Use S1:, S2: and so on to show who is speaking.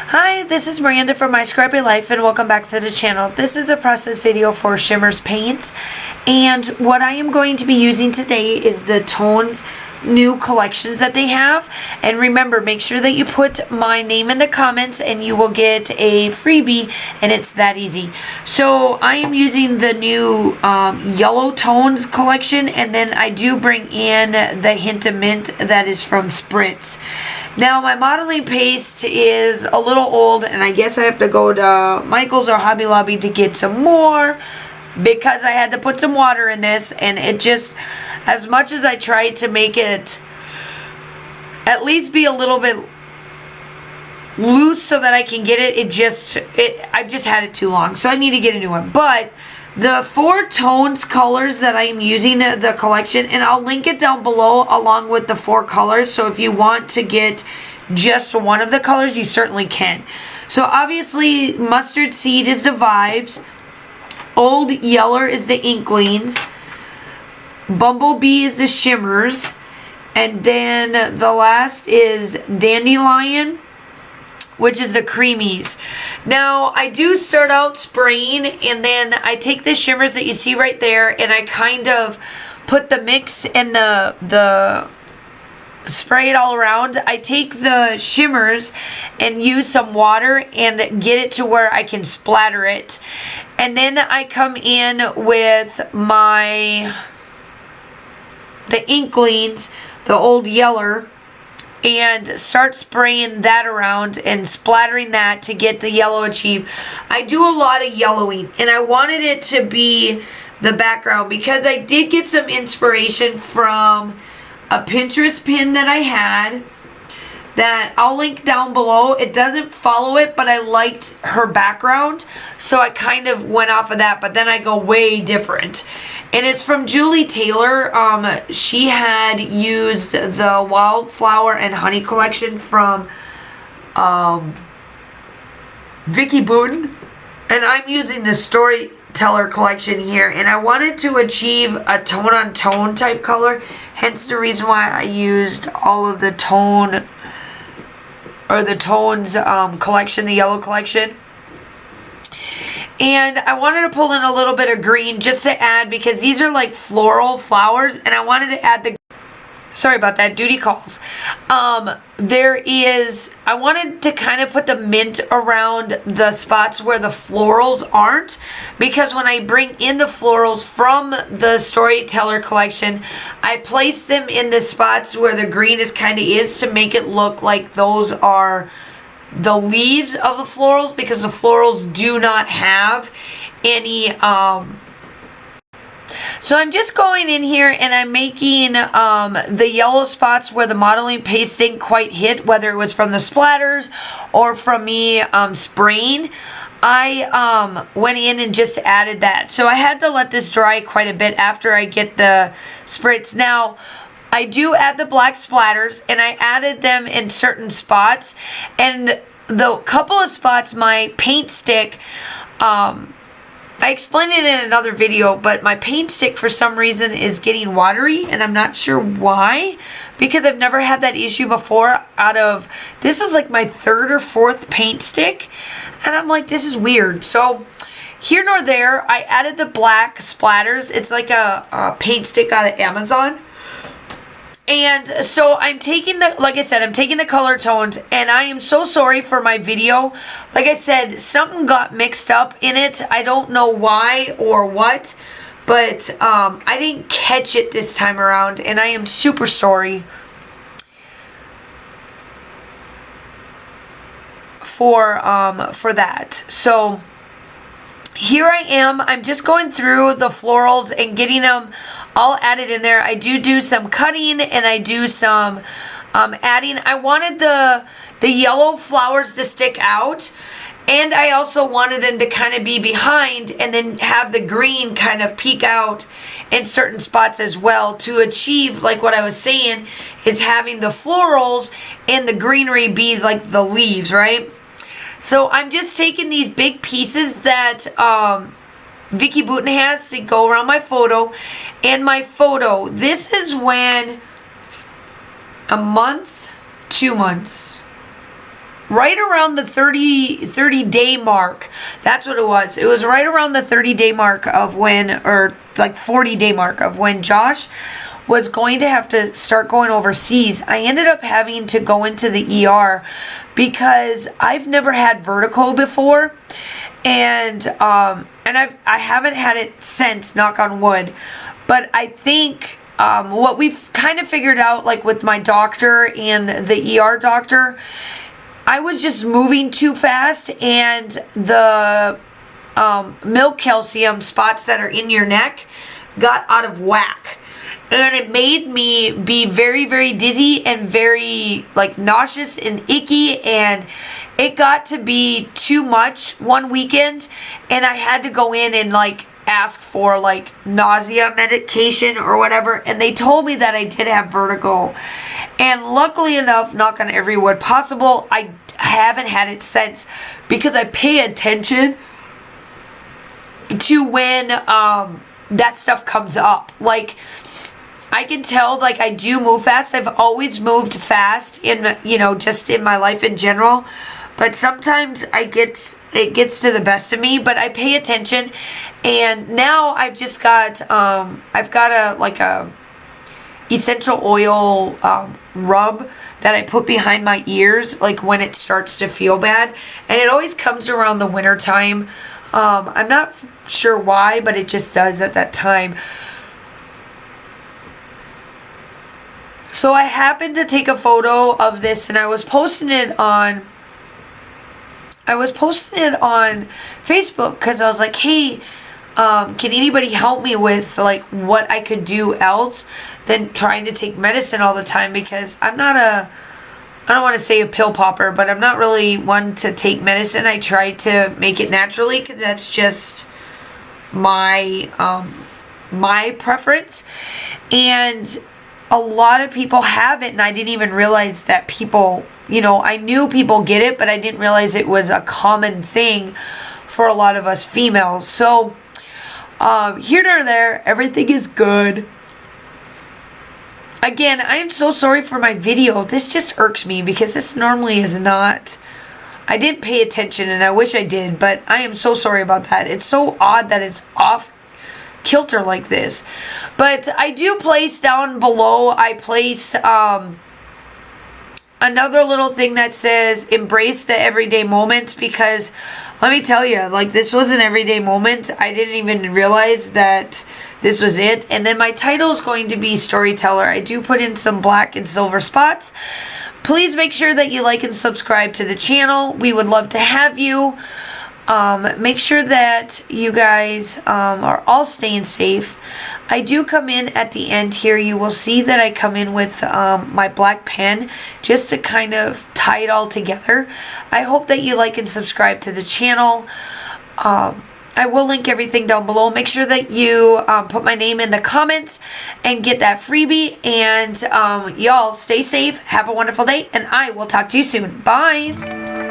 S1: Hi, this is Miranda from My Scrappy Life and welcome back to the channel. This is a process video for Shimmers paints, and what I am going to be using today is the Tones new collections that they have. And remember, make sure that you put my name in the comments and you will get a freebie, and it's that easy. So I am using the new yellow tones collection, and then I do bring in the hint of mint that is from Spritz. Now my modeling paste is a little old, and I guess I have to go to Michael's or Hobby Lobby to get some more because I had to put some water in this, and it just, as much as I tried to make it at least be a little bit loose so that I can get it, I've just had it too long, so I need to get a new one. But the 4 tones colors that I am using, the collection, and I'll link it down below along with the 4 colors, so if you want to get just one of the colors, you certainly can. So obviously Mustard Seed is the Vibes, Old Yeller is the Inklings, Bumblebee is the Shimmers, and then the last is Dandelion, which is the Creamies. Now I do start out spraying, and then I take the shimmers that you see right there, and I kind of put the mix and the spray it all around. I take the shimmers and use some water and get it to where I can splatter it, and then I come in with the Inklings, the Old Yeller, and start spraying that around and splattering that to get the yellow achieved. I do a lot of yellowing, and I wanted it to be the background because I did get some inspiration from a Pinterest pin that I had that I'll link down below. It doesn't follow it, but I liked her background, so I kind of went off of that, but then I go way different. And it's from Julie Taylor. She had used the Wildflower and Honey collection from Vicky Booten, and I'm using the Storyteller collection here, and I wanted to achieve a tone-on-tone type color, hence the reason why I used all of the tone or the tones collection, the yellow collection. And I wanted to pull in a little bit of green just to add, because these are like floral flowers, and I wanted to add the, sorry about that, duty calls. I wanted to kind of put the mint around the spots where the florals aren't, because when I bring in the florals from the Storyteller collection, I place them in the spots where the green is to make it look like those are the leaves of the florals, because the florals do not have any so I'm just going in here and I'm making the yellow spots where the modeling paste didn't quite hit, whether it was from the splatters or from me spraying. I went in and just added that. So I had to let this dry quite a bit after I get the spritz. Now I do add the black splatters, and I added them in certain spots, and the couple of spots my paint stick, I explained it in another video, but my paint stick for some reason is getting watery, and I'm not sure why, because I've never had that issue before. This is like my 3rd or 4th paint stick, and I'm like, this is weird. So here nor there, I added the black splatters. It's like a paint stick out of Amazon. And so I'm taking like I said, I'm taking the color tones, and I am so sorry for my video. Like I said, something got mixed up in it. I don't know why or what, but I didn't catch it this time around, and I am super sorry for that. So here I am. I'm just going through the florals and getting them all added in there. I do some cutting, and I do some adding. I wanted the yellow flowers to stick out, and I also wanted them to kind of be behind and then have the green kind of peek out in certain spots as well, to achieve, like what I was saying, is having the florals and the greenery be like the leaves, right? So I'm just taking these big pieces that Vicky Booten has to go around my photo. And my photo, this is when a month, 2 months, right around the 30 day mark. That's what it was. It was right around the 30-day mark of when, or like 40-day mark of when Josh was going to have to start going overseas. I ended up having to go into the ER because I've never had vertigo before, and I haven't had it since, knock on wood. But I think what we've kind of figured out, like with my doctor and the ER doctor, I was just moving too fast, and the milk calcium spots that are in your neck got out of whack. And it made me be very, very dizzy and very like nauseous and icky, and it got to be too much one weekend, and I had to go in and like ask for like nausea medication or whatever, and they told me that I did have vertigo. And luckily enough, knock on every wood possible, I haven't had it since, because I pay attention to when that stuff comes up. Like, I can tell, like, I do move fast. I've always moved fast in, you know, just in my life in general. But sometimes it gets to the best of me, but I pay attention. And now I've just got, I've got a essential oil rub that I put behind my ears, like when it starts to feel bad. And it always comes around the winter time. I'm not sure why, but it just does at that time. So I happened to take a photo of this, and I was posting it on Facebook, because I was like, hey, can anybody help me with like what I could do else than trying to take medicine all the time? Because I don't want to say a pill popper, but I'm not really one to take medicine. I try to make it naturally, because that's just my preference. And a lot of people have it, and I didn't even realize that people, you know, I knew people get it, but I didn't realize it was a common thing for a lot of us females. So, here nor there, everything is good. Again, I am so sorry for my video. This just irks me, because this normally is not, I didn't pay attention, and I wish I did, but I am so sorry about that. It's so odd that it's off kilter like this. But I do place down below, I place another little thing that says embrace the everyday moments, because let me tell you, like, this was an everyday moment. I didn't even realize that this was it. And then my title is going to be storyteller. I do put in some black and silver spots. Please make sure that you like and subscribe to the channel. We would love to have you. Make sure that you guys are all staying safe. I do come in at the end here. You will see that I come in with my black pen just to kind of tie it all together. I hope that you like and subscribe to the channel. I will link everything down below. Make sure that you put my name in the comments and get that freebie. And y'all stay safe. Have a wonderful day, and I will talk to you soon. Bye.